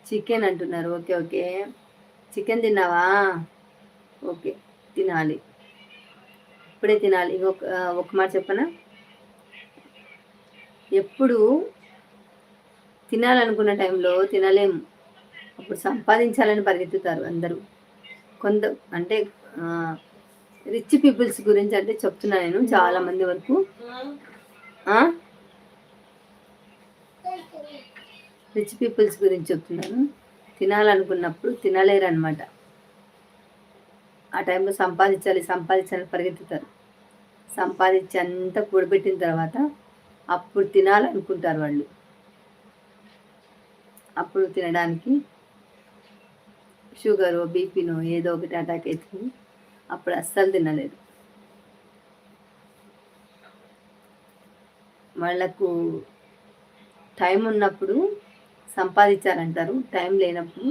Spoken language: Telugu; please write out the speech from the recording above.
చికెన్ అంటున్నారు. Okay, okay. చికెన్ తిన్నావా? ఓకే, తినాలి. ఇప్పుడే తినాలి. ఇంకొక ఒక మాట చెప్పనా? ఎప్పుడు తినాలనుకున్న టైంలో తినలేము. అప్పుడు సంపాదించాలని పరిగెత్తుతారు అందరూ. కొంత అంటే రిచ్ పీపుల్స్ గురించి అంటే చెప్తున్నా నేను చాలా మంది వరకు. రిచ్ పీపుల్స్ గురించి చెప్తున్నాను. తినాలనుకున్నప్పుడు తినలేరు అనమాట. ఆ టైంలో సంపాదించాలని పరిగెత్తుతారు. సంపాదించి అంతా కూడబెట్టిన తర్వాత అప్పుడు తినాలనుకుంటారు వాళ్ళు. అప్పుడు తినడానికి షుగరో బీపీనో ఏదో ఒకటి అటాక్ అవుతుంది. అప్పుడు అస్సలు తినలేరు. వాళ్ళకు టైం ఉన్నప్పుడు సంపాదించాలంటారు, టైం లేనప్పుడు